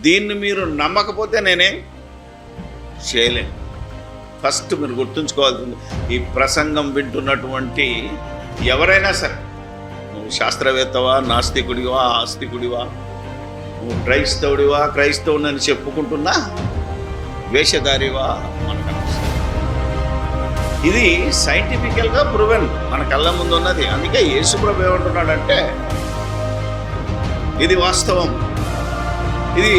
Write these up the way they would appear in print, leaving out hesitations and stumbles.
దీన్ని మీరు నమ్మకపోతే నేనే చేయలేను. ఫస్ట్ మీరు గుర్తుంచుకోవాల్సింది, ఈ ప్రసంగం వింటున్నటువంటి ఎవరైనా సరే, నువ్వు శాస్త్రవేత్తవా, నాస్తికుడివా, ఆస్తికుడివా, నువ్వు క్రైస్తవుడని చెప్పుకుంటున్నా వేషధారివా, మనకు ఇది సైంటిఫికల్గా ప్రూవెన్, మన కళ్ళ ముందు ఉన్నది. అందుకే యేసుప్రభు ఏమంటున్నాడంటే ఇది వాస్తవం, ఇది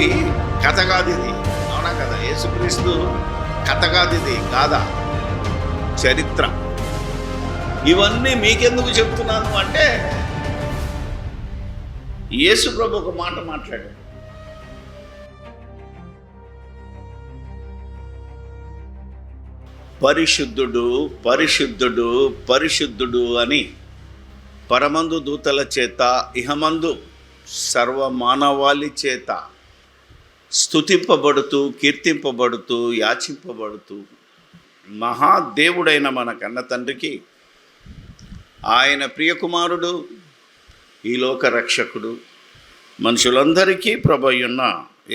కథ కాదు, ఇది అవునా కదా? యేసుక్రీస్తు కథ కాదు, ఇది కాదా, చరిత్ర. ఇవన్నీ మీకెందుకు చెప్తున్నాను అంటే, యేసుప్రభు ఒక మాట మాట్లాడాడు. పరిశుద్ధుడు పరిశుద్ధుడు పరిశుద్ధుడు అని పరమందు దూతల చేత, ఇహమందు సర్వ మానవాళి చేత స్తుతింపబడుతూ, కీర్తింపబడుతూ, యాచింపబడుతూ మహాదేవుడైన మన కన్న తండ్రికి, ఆయన ప్రియకుమారుడు, ఈ లోక రక్షకుడు, మనుషులందరికీ ప్రభువైన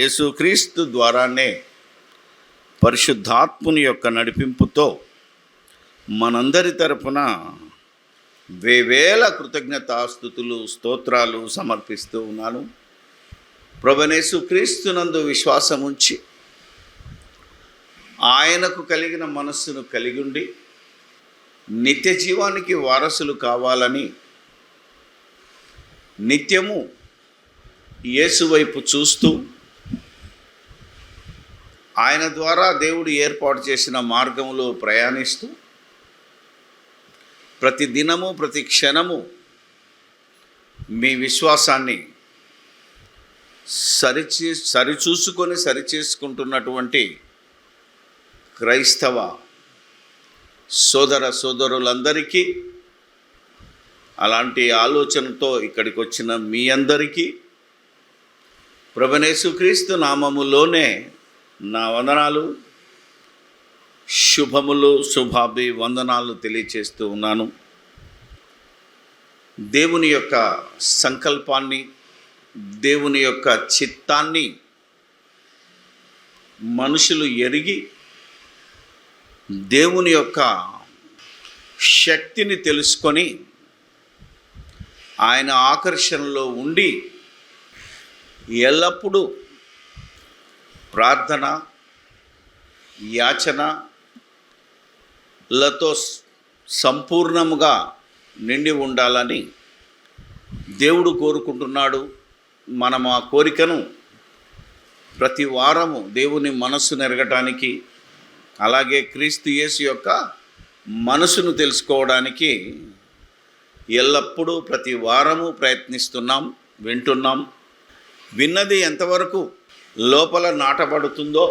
యేసుక్రీస్తు ద్వారానే పరిశుద్ధాత్ముని యొక్క నడిపింపుతో మనందరి తరపున వేవేల కృతజ్ఞతాస్తుతులు, స్తోత్రాలు సమర్పిస్తూ ఉన్నాను. ప్రభువైన యేసుక్రీస్తునందు విశ్వాసం ఉంచి ఆయనకు కలిగిన మనస్సును కలిగి ఉండి నిత్య జీవానికి వారసులు కావాలని నిత్యము యేసు వైపు చూస్తూ, ఆయన ద్వారా దేవుడు ఏర్పాటు చేసిన మార్గంలో ప్రయాణిస్తూ, ప్రతి దినము ప్రతి క్షణము మీ విశ్వాసాన్ని సరిచేసుకుంటున్నటువంటి క్రైస్తవ సోదరులందరికీ, అలాంటి ఆలోచనతో ఇక్కడికి వచ్చిన మీ అందరికీ ప్రభువైన యేసుక్రీస్తు నామములోనే నా వందనాలు, శుభాభివందనాలు తెలియచేస్తూ ఉన్నాను. దేవుని యొక్క సంకల్పాన్ని, దేవుని యొక్క చిత్తాన్ని మనుషులు ఎరిగి, దేవుని యొక్క శక్తిని తెలుసుకొని, ఆయన ఆకర్షణలో ఉండి ఎల్లప్పుడూ ప్రార్థన, యాచనలతో సంపూర్ణముగా నిండి ఉండాలని దేవుడు కోరుకుంటున్నాడు. మనం ఆ కోరికను ప్రతి వారము దేవుని మనస్సు నెరగటానికి, అలాగే క్రీస్తు యేసు యొక్క మనసును తెలుసుకోవడానికి ఎల్లప్పుడూ ప్రతి వారము ప్రయత్నిస్తున్నాం, వింటున్నాం. విన్నది ఎంతవరకు లోపల నాటబడుతుందో,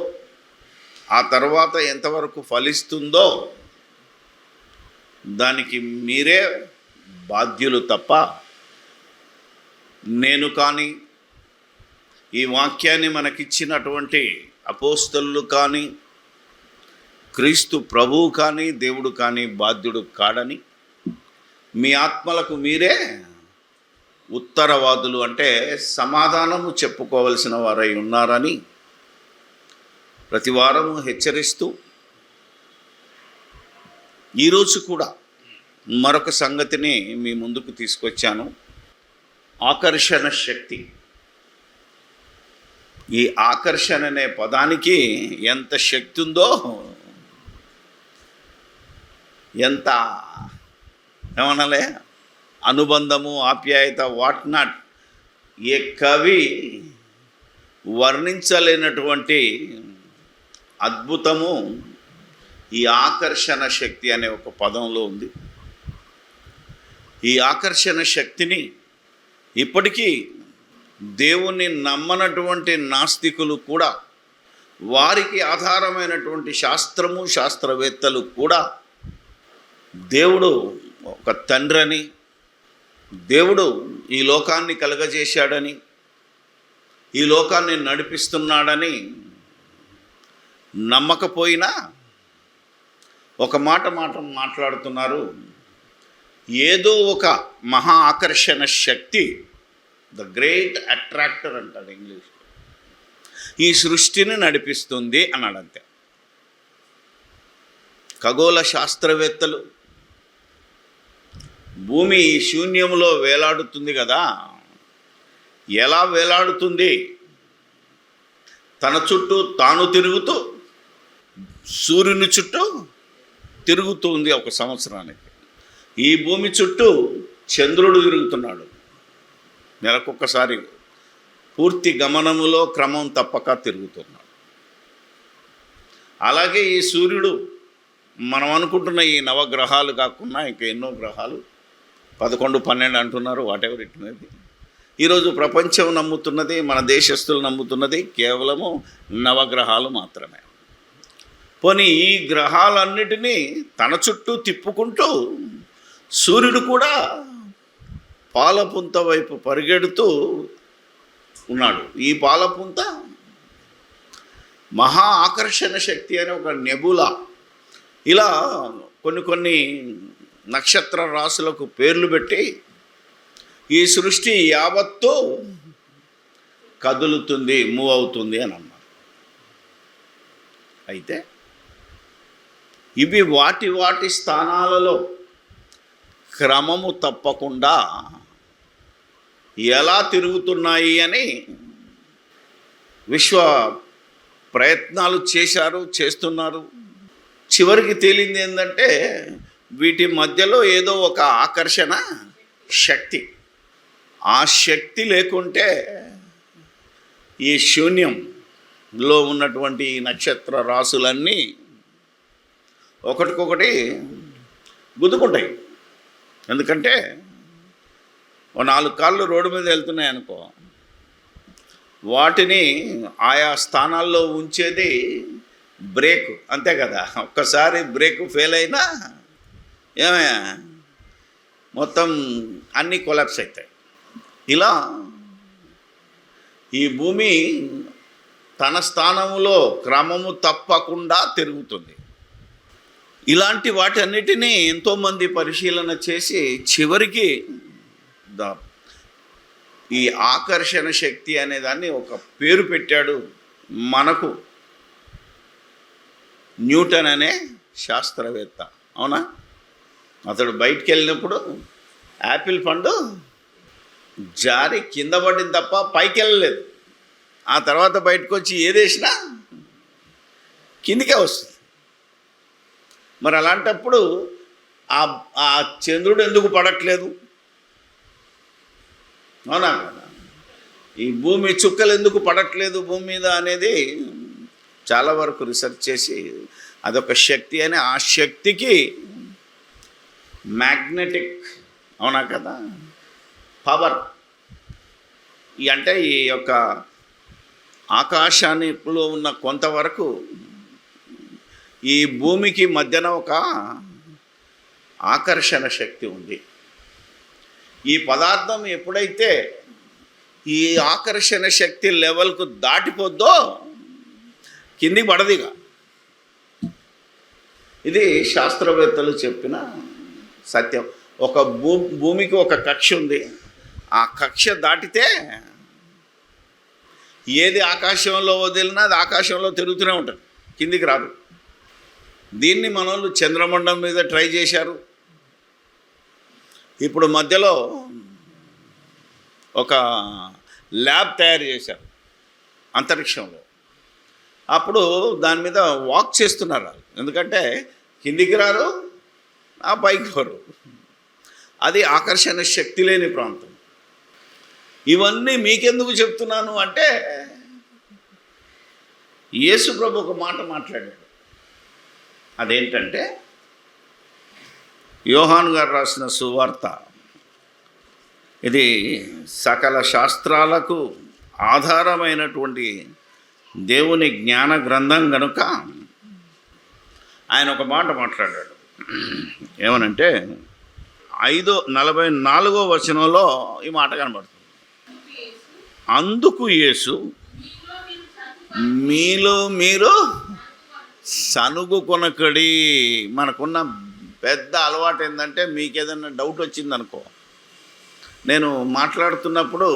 ఆ తర్వాత ఎంతవరకు ఫలిస్తుందో దానికి మీరే బాధ్యులు తప్ప నేను కానీ, ఈ వాక్యాన్ని మనకిచ్చినటువంటి అపోస్తలులు కానీ, క్రీస్తు ప్రభువు కానీ, దేవుడు కానీ బాధ్యుడు కాడని, మీ ఆత్మలకు మీరే ఉత్తరవాదులు, అంటే సమాధానము చెప్పుకోవలసిన వారై ఉన్నారని ప్రతి వారము హెచ్చరిస్తూ, ఈరోజు కూడా మరొక సంగతిని మీ ముందుకు తీసుకొచ్చాను. ఆకర్షణ శక్తి. ఈ ఆకర్షణ అనే పదానికి ఎంత శక్తి ఉందో, ఎంత ఏమనాలే, అనుబంధము, ఆప్యాయత, వాట్ నాట్, ఏ కవి వర్ణించలేనటువంటి అద్భుతము ఈ ఆకర్షణ శక్తి అనే ఒక పదంలో ఉంది. ఈ ఆకర్షణ శక్తిని ఇప్పటికీ దేవుణ్ణి నమ్మనటువంటి నాస్తికులు కూడా, వారికి ఆధారమైనటువంటి శాస్త్రము, శాస్త్రవేత్తలు కూడా దేవుడు ఒక తండ్రని, దేవుడు ఈ లోకాన్ని కలుగజేశాడని, ఈ లోకాన్ని నడిపిస్తున్నాడని నమ్మకపోయినా ఒక మాట మాట్లాడుతున్నారు. ఏదో ఒక మహా ఆకర్షణ శక్తి, ద గ్రేట్ అట్రాక్టర్ అంటారు ఇంగ్లీష్, ఈ సృష్టిని నడిపిస్తుంది అన్నాడు అంతే. ఖగోళ శాస్త్రవేత్తలు భూమి ఈ శూన్యంలో వేలాడుతుంది కదా, ఎలా వేలాడుతుంది? తన చుట్టూ తాను తిరుగుతూ సూర్యుని చుట్టూ తిరుగుతూ ఉంది ఒక సంవత్సరానికి. ఈ భూమి చుట్టూ చంద్రుడు తిరుగుతున్నాడు నెలకొక్కసారి, పూర్తి గమనములో క్రమం తప్పక తిరుగుతున్నాడు. అలాగే ఈ సూర్యుడు మనం అనుకుంటున్న ఈ నవగ్రహాలు కాకుండా ఇంకా ఎన్నో గ్రహాలు 11, 12 అంటున్నారు, వాటెవర్ ఇట్ మే బి. ఈరోజు ప్రపంచం నమ్ముతున్నది, మన దేశస్తులు నమ్ముతున్నది కేవలము నవగ్రహాలు మాత్రమే. పోనీ ఈ గ్రహాలన్నిటినీ తన చుట్టూ తిప్పుకుంటూ సూర్యుడు కూడా పాలపుంత వైపు పరిగెడుతూ ఉన్నాడు. ఈ పాలపుంత మహా ఆకర్షణ శక్తి అనే ఒక నెబులా. ఇలా కొన్ని నక్షత్ర రాశులకు పేర్లు పెట్టి ఈ సృష్టి యావత్తు కదులుతుంది, మూవ్ అవుతుంది అని అన్నారు. అయితే ఇవి వాటి స్థానాలలో క్రమము తప్పకుండా ఎలా తిరుగుతున్నాయి అని విశ్వ ప్రయత్నాలు చేస్తున్నారు. చివరికి తేలింది ఏంటంటే వీటి మధ్యలో ఏదో ఒక ఆకర్షణ శక్తి. ఆ శక్తి లేకుంటే ఈ శూన్యంలో ఉన్నటువంటి ఈ నక్షత్ర రాశులన్నీ ఒకటికొకటి గుద్దుకుంటాయి. ఎందుకంటే 4 కాళ్ళు రోడ్డు మీద వెళ్తున్నాయి అనుకో, వాటిని ఆయా స్థానాల్లో ఉంచేది బ్రేక్, అంతే కదా. ఒక్కసారి బ్రేక్ ఫెయిల్ అయినా ఏమయ్యా మొత్తం అన్నీ కొలాప్స్ అవుతాయి. ఇలా ఈ భూమి తన స్థానంలో క్రమము తప్పకుండా తిరుగుతుంది. ఇలాంటి వాటన్నిటినీ ఎంతోమంది పరిశీలన చేసి చివరికి ఈ ఆకర్షణ శక్తి అనే దాన్ని ఒక పేరు పెట్టాడు మనకు న్యూటన్ అనే శాస్త్రవేత్త. అవునా? అతడు బయటికి వెళ్ళినప్పుడు యాపిల్ పండు జారి కింద పడింది తప్ప పైకి వెళ్ళలేదు. ఆ తర్వాత బయటకు వచ్చి ఏదేసినా కిందికే వస్తుంది. మరి అలాంటప్పుడు ఆ చంద్రుడు ఎందుకు పడట్లేదు? అవునా కదా? ఈ భూమి చుక్కలు ఎందుకు పడట్లేదు భూమి మీద అనేది చాలా వరకు రీసెర్చ్ చేసి అదొక శక్తి అని, ఆ శక్తికి మ్యాగ్నెటిక్, అవునా కదా, పవర్. అంటే ఈ యొక్క ఆకాశానిలో ఉన్న కొంతవరకు ఈ భూమికి మధ్యన ఒక ఆకర్షణ శక్తి ఉంది. ఈ పదార్థం ఎప్పుడైతే ఈ ఆకర్షణ శక్తి లెవెల్కు దాటిపోద్దో కిందికి పడదిగా. ఇది శాస్త్రవేత్తలు చెప్పిన సత్యం. ఒక భూమికి ఒక కక్ష ఉంది. ఆ కక్ష దాటితే ఏది ఆకాశంలో వదిలినా అది ఆకాశంలో తిరుగుతూనే ఉంటుంది, కిందికి రాదు. దీన్ని మనోళ్ళు చంద్రమండలం మీద ట్రై చేశారు. ఇప్పుడు మధ్యలో ఒక ల్యాబ్ తయారు చేశారు అంతరిక్షంలో. అప్పుడు దాని మీద వాక్ చేస్తున్నారు. ఎందుకంటే కిందికి రారు, ఆ పైకి రారు. అది ఆకర్షణ శక్తి లేని ప్రాంతం. ఇవన్నీ మీకెందుకు చెప్తున్నాను అంటే యేసు ప్రభు ఒక మాట మాట్లాడాడు. అదేంటంటే యోహాను గారు రాసిన సువార్త, ఇది సకల శాస్త్రాలకు ఆధారమైనటువంటి దేవుని జ్ఞాన గ్రంథం కనుక ఆయన ఒక మాట మాట్లాడాడు. ఏమనంటే 5:44 వచనంలో ఈ మాట కనబడుతుంది. అందుకు యేసు, మీలో మీరు సనుగు కొనకడి. మనకున్న పెద్ద అలవాటు ఏంటంటే, మీకు ఏదైనా డౌట్ వచ్చిందనుకో, నేను మాట్లాడుతున్నప్పుడు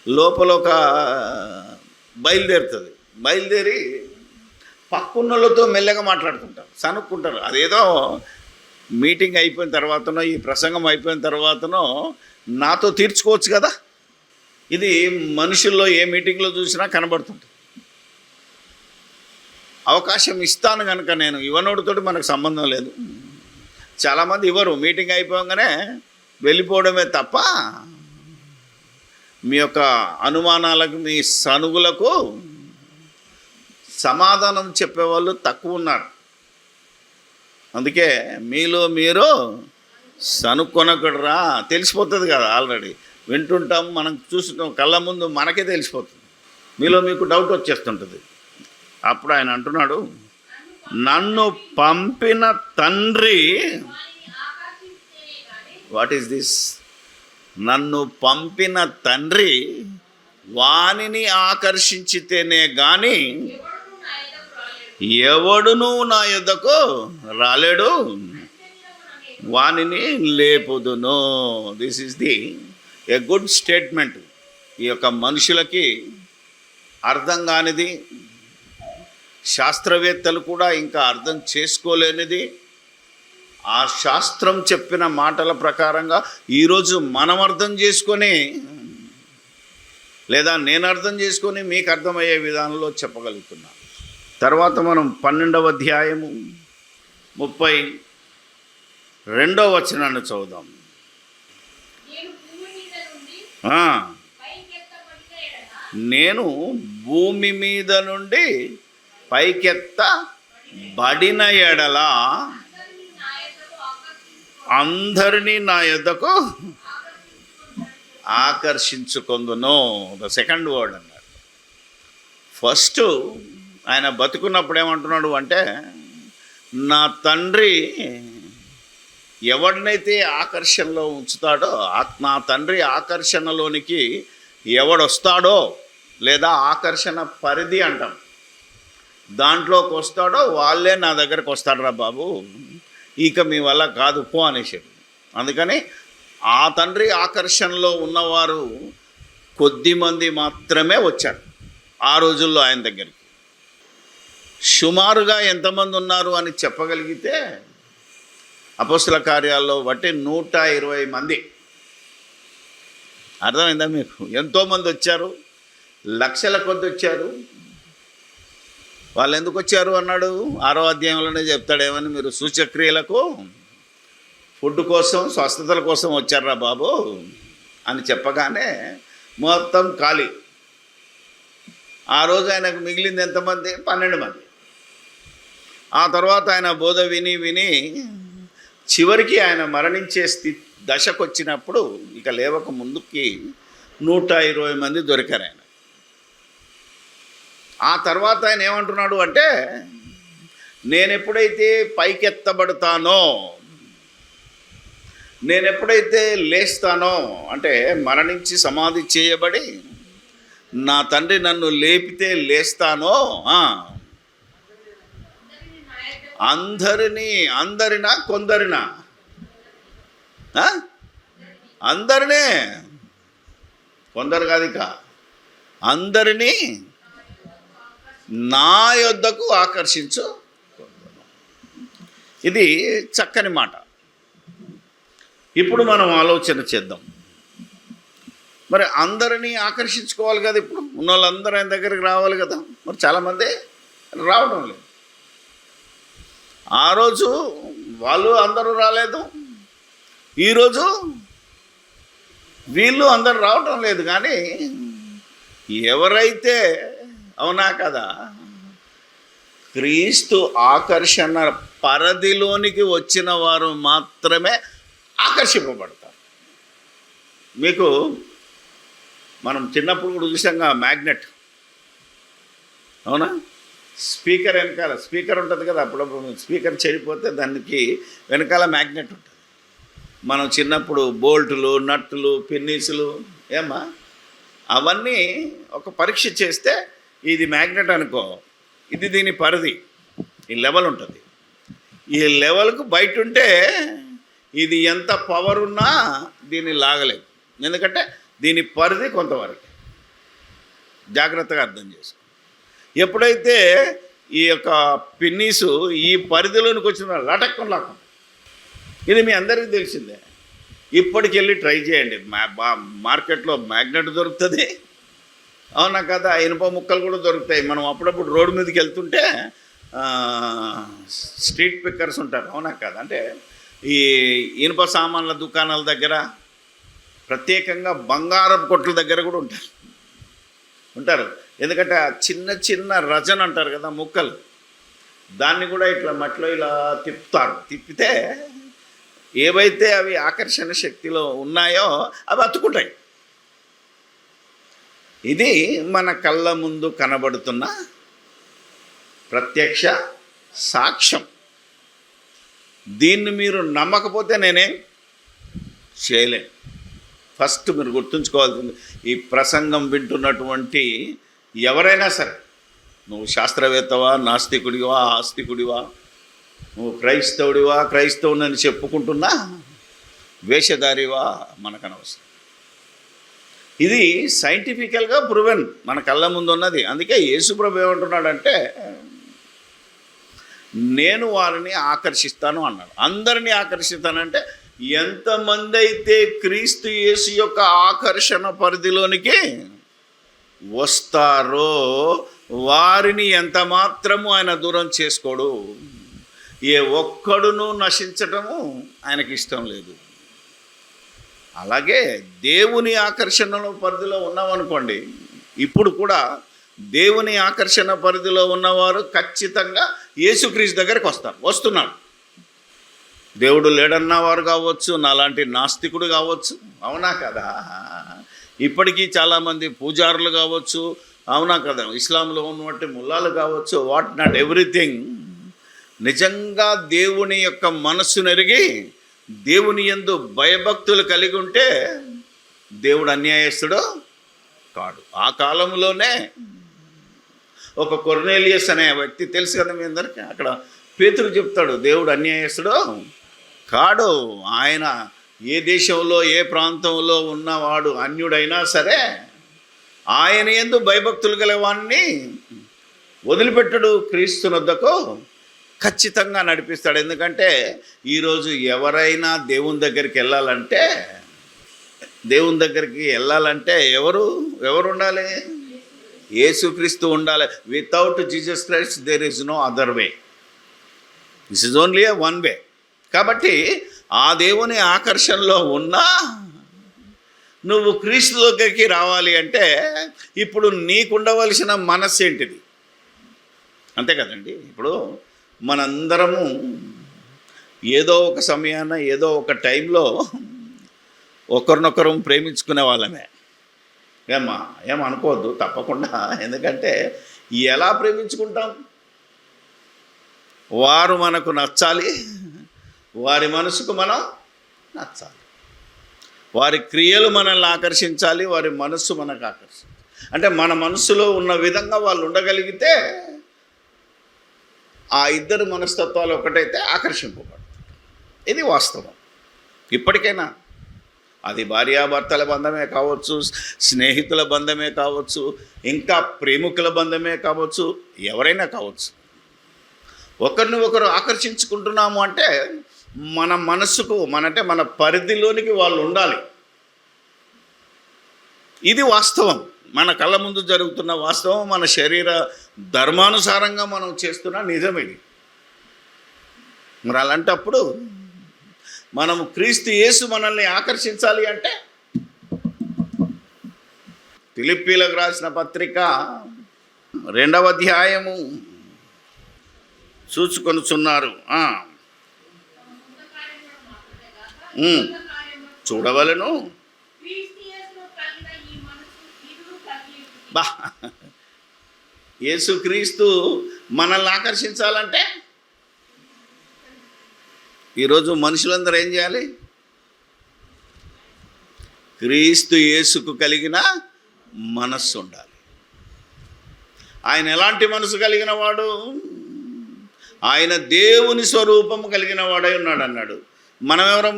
లోపల ఒక బయలుదేరుతుంది. బయలుదేరి పక్కున్నోళ్ళతో మెల్లగా మాట్లాడుకుంటారు, సనుక్కుంటారు. అదేదో మీటింగ్ అయిపోయిన తర్వాతనో ఈ ప్రసంగం అయిపోయిన తర్వాతనో నాతో తీర్చుకోవచ్చు కదా. ఇది మనుషుల్లో ఏ మీటింగ్లో చూసినా కనబడుతుంది. అవకాశం ఇస్తాను కనుక నేను ఇవ్వనోడితోటి మనకు సంబంధం లేదు. చాలామంది ఇవ్వరు, మీటింగ్ అయిపోగానే వెళ్ళిపోవడమే తప్ప మీ యొక్క అనుమానాలకు మీ సనుగులకు సమాధానం చెప్పేవాళ్ళు తక్కువ ఉన్నారు. అందుకే మీలో మీరు సనుక్కొనకూడరా, తెలిసిపోతుంది కదా. ఆల్రెడీ వింటుంటాం, మనం చూస్తుంటాం, కళ్ళ ముందు మనకే తెలిసిపోతుంది. మీలో మీకు డౌట్ వచ్చేస్తుంటుంది. అప్పుడు ఆయన అంటున్నాడు, నన్ను పంపిన తండ్రి, వాట్ ఈస్ దిస్? నన్ను పంపిన తండ్రి వానిని ఆకర్షించితేనే గాని ఎవడును నా యొద్దకు రాలేడు, వానిని లేపుదును. This is the a good statement. ఈ యొక్క మనుషులకి అర్థం కానిది, శాస్త్రవేత్తలు కూడా ఇంకా అర్థం చేసుకోలేనిది, ఆ శాస్త్రం చెప్పిన మాటల ప్రకారంగా ఈరోజు మనం అర్థం చేసుకొని, లేదా నేను అర్థం చేసుకొని మీకు అర్థమయ్యే విధానంలో చెప్పగలుగుతున్నాను. తర్వాత మనం 12వ అధ్యాయము 32వ వచనాన్ని చదువుదాం. నేను భూమి మీద నుండి పైకెత్తబడిన ఎడల అందరినీ నా యొద్దకు ఆకర్షించుకొందును. ద సెకండ్ వర్డ్ అన్నాడు. ఫస్ట్ ఆయన బతుకున్నప్పుడు ఏమంటున్నాడు అంటే, నా తండ్రి ఎవడినైతే ఆకర్షణలో ఉంచుతాడో, నా తండ్రి ఆకర్షణలోనికి ఎవడొస్తాడో, లేదా ఆకర్షణ పరిధి అంటాం, దాంట్లోకి వస్తాడో వాళ్ళే నా దగ్గరకు వస్తాడురా బాబు, ఇక మీ వల్ల కాదు పో అనేసాడు. అందుకని ఆ తండ్రి ఆకర్షణలో ఉన్నవారు కొద్దిమంది మాత్రమే వచ్చారు ఆ రోజుల్లో ఆయన దగ్గరికి. సుమారుగా ఎంతమంది ఉన్నారు అని చెప్పగలిగితే అపోస్తల కార్యాల్లో బట్టి 120 మంది. అర్థమైందా మీకు? ఎంతోమంది వచ్చారు, లక్షల కొద్ది వచ్చారు. వాళ్ళు ఎందుకు వచ్చారు అన్నాడు 6వ అధ్యాయంలోనే చెప్తాడేమని, మీరు సూచక్రియలకు, ఫుడ్ కోసం, స్వస్థతల కోసం వచ్చారా బాబు అని చెప్పగానే మొత్తం ఖాళీ. ఆ రోజు ఆయనకు మిగిలింది ఎంతమంది? 12 మంది. ఆ తర్వాత ఆయన బోధ విని విని చివరికి ఆయన మరణించే దశకు వచ్చినప్పుడు, ఇక లేవక ముందుకి 120 మంది దొరికారు ఆయన. ఆ తర్వాత ఆయన ఏమంటున్నాడు అంటే, నేను ఎప్పుడైతే పైకెత్తబడతానో, నేను ఎప్పుడైతే లేస్తానో, అంటే మరణించి సమాధి చేయబడి నా తండ్రి నన్ను లేపితే లేస్తానో, అందరినా కొందరినా? అందరినే, కొందరు కాదు, ఇక అందరినీ నా యొద్దకు ఆకర్షించు. ఇది చక్కని మాట. ఇప్పుడు మనం ఆలోచన చేద్దాం. మరి అందరినీ ఆకర్షించుకోవాలి కదా, ఇప్పుడు ఉన్న వాళ్ళందరూ ఆయన దగ్గరికి రావాలి కదా. మరి చాలామంది రావడం లేదు. ఆ రోజు వాళ్ళు అందరూ రాలేదు, ఈరోజు వీళ్ళు అందరూ రావటం లేదు. కానీ ఎవరైతే, అవునా కదా, క్రీస్తు ఆకర్షణ పరిధిలోనికి వచ్చిన వారు మాత్రమే ఆకర్షింపబడతారు. మీకు మనం చిన్నప్పుడు కూడా చూసాంగా మ్యాగ్నెట్, అవునా? స్పీకర్ వెనకాల స్పీకర్ ఉంటుంది కదా, అప్పుడప్పుడు స్పీకర్ చెడిపోతే దానికి వెనకాల మ్యాగ్నెట్ ఉంటుంది. మనం చిన్నప్పుడు బోల్టులు, నట్టులు, పిన్నీసులు, ఏమా అవన్నీ ఒక పరీక్ష చేస్తే ఇది మ్యాగ్నెట్ అనుకో, ఇది దీని పరిధి, ఈ లెవెల్ ఉంటుంది. ఈ లెవెల్కు బయట ఉంటే ఇది ఎంత పవర్ ఉన్నా దీన్ని లాగలేదు, ఎందుకంటే దీని పరిధి కొంతవరకు. జాగ్రత్తగా అర్థం చేసుకో. ఎప్పుడైతే ఈ యొక్క పిన్నీసు ఈ పరిధిలోనికి వచ్చిన లటక్కం లాగా, ఇది మీ అందరికీ తెలిసిందే. ఇప్పటికెళ్ళి ట్రై చేయండి. మార్కెట్లో మ్యాగ్నెట్ దొరుకుతుంది, అవునా కదా, ఇనుప ముక్కలు కూడా దొరుకుతాయి. మనం అప్పుడప్పుడు రోడ్డు మీదకి వెళ్తుంటే స్ట్రీట్ పిక్కర్స్ ఉంటారు, అవునా కదా, అంటే ఈ ఇనుప సామాన్ల దుకాణాల దగ్గర, ప్రత్యేకంగా బంగారపు కొట్ల దగ్గర కూడా ఉంటారు. ఎందుకంటే ఆ చిన్న చిన్న రజన్ అంటారు కదా ముక్కలు, దాన్ని కూడా ఇట్లా మట్టిలో ఇలా తిప్పుతారు. తిప్పితే ఏవైతే అవి ఆకర్షణ శక్తిలో ఉన్నాయో అవి అతుకుంటాయి. ఇది మన కళ్ళ ముందు కనబడుతున్న ప్రత్యక్ష సాక్ష్యం. దీన్ని మీరు నమ్మకపోతే నేనేం చేయలేను. ఫస్ట్ మీరు గుర్తుంచుకోవాల్సింది, ఈ ప్రసంగం వింటున్నటువంటి ఎవరైనా సరే, నువ్వు శాస్త్రవేత్తవా, నాస్తికుడివా, ఆస్తికుడివా, నువ్వు క్రైస్తవునని చెప్పుకుంటున్నా వేషధారివా, మనకనవసరం. ఇది సైంటిఫికల్గా ప్రూవెన్, మన కళ్ళ ముందు ఉన్నది. అందుకే యేసుప్రభు ఏమంటున్నాడంటే, నేను వారిని ఆకర్షిస్తాను అన్నాడు. అందరినీ ఆకర్షిస్తానంటే ఎంతమంది అయితే క్రీస్తు యేసు యొక్క ఆకర్షణ పరిధిలోనికి వస్తారో వారిని ఎంత మాత్రము ఆయన దూరం చేసుకోడు. ఏ ఒక్కడును నశించటము ఆయనకి ఇష్టం లేదు. అలాగే దేవుని ఆకర్షణ పరిధిలో ఉన్నామనుకోండి, ఇప్పుడు కూడా దేవుని ఆకర్షణ పరిధిలో ఉన్నవారు ఖచ్చితంగా యేసుక్రీస్తు దగ్గరికి వస్తున్నారు. దేవుడు లేడన్నవారు కావచ్చు, నాలాంటి నాస్తికుడు కావచ్చు, అవునా కదా, ఇప్పటికీ చాలామంది పూజారులు కావచ్చు, అవునా కదా, ఇస్లాంలో ఉన్నటువంటి ముల్లాలు కావచ్చు, వాట్ నాట్ ఎవ్రీథింగ్, నిజంగా దేవుని యొక్క మనస్సును ఎరిగి దేవుని యందు భయభక్తులు కలిగి ఉంటే దేవుడు అన్యాయస్తుడు కాడు. ఆ కాలంలోనే ఒక కొర్నేలియస్ అనే వ్యక్తి తెలుసు కదా మీ అందరికీ, అక్కడ పేతురు చెప్తాడు, దేవుడు అన్యాయస్తుడు కాడు. ఆయన ఏ దేశంలో ఏ ప్రాంతంలో ఉన్నవాడు అన్యుడైనా సరే ఆయన యందు భయభక్తులు గలవాన్ని వదిలిపెట్టడు, క్రీస్తునొద్దకు ఖచ్చితంగా నడిపిస్తాడు. ఎందుకంటే ఈరోజు ఎవరైనా దేవుని దగ్గరికి వెళ్ళాలంటే ఎవరు ఉండాలి? యేసుక్రీస్తు ఉండాలి. Without Jesus Christ there is no other way. This is only one way. కాబట్టి ఆ దేవుని ఆకర్షణలో ఉన్నా నువ్వు క్రీస్తు దగ్గరికి రావాలి అంటే ఇప్పుడు నీకుండవలసిన మనస్సు ఏంటిది? అంతే కదండి. ఇప్పుడు మనందరము ఏదో ఒక సమయాన ఏదో ఒక టైంలో ఒకరినొకరు ప్రేమించుకునే వాళ్ళమే. ఏమనుకోవద్దు తప్పకుండా. ఎందుకంటే ఎలా ప్రేమించుకుంటాం? వారు మనకు నచ్చాలి, వారి మనసుకు మనం నచ్చాలి, వారి క్రియలు మనల్ని ఆకర్షించాలి, వారి మనస్సు మనకు ఆకర్షించాలి. అంటే మన మనస్సులో ఉన్న విధంగా వాళ్ళు ఉండగలిగితే ఆ ఇద్దరు మనస్తత్వాలు ఒకటైతే ఆకర్షింపబడతారు. ఇది వాస్తవం. ఇప్పటికైనా అది భార్యాభర్తల బంధమే కావచ్చు, స్నేహితుల బంధమే కావచ్చు, ఇంకా ప్రేమికుల బంధమే కావచ్చు, ఎవరైనా కావచ్చు, ఒకరిని ఒకరు ఆకర్షించుకుంటున్నాము అంటే మన మనస్సుకు మన పరిధిలోనికి వాళ్ళు ఉండాలి. ఇది వాస్తవం, మన కళ్ళ ముందు జరుగుతున్న వాస్తవం, మన శరీర ధర్మానుసారంగా మనం చేస్తున్న నిజం ఇది. మరి అలాంటప్పుడు మనము క్రీస్తు యేసు మనల్ని ఆకర్షించాలి అంటే ఫిలిప్పీలకు రాసిన పత్రిక 2వ అధ్యాయము చూసుకొనుచున్నారు. చూడవలను. బా, యేసుక్రీస్తు మనల్ని ఆకర్షించాలంటే ఈరోజు మనుషులందరూ ఏం చేయాలి? క్రీస్తు యేసుకు కలిగిన మనస్సు ఉండాలి. ఆయన ఎలాంటి మనసు కలిగిన వాడు? ఆయన దేవుని స్వరూపము కలిగిన వాడై ఉన్నాడు అన్నాడు. మనం ఎవరం?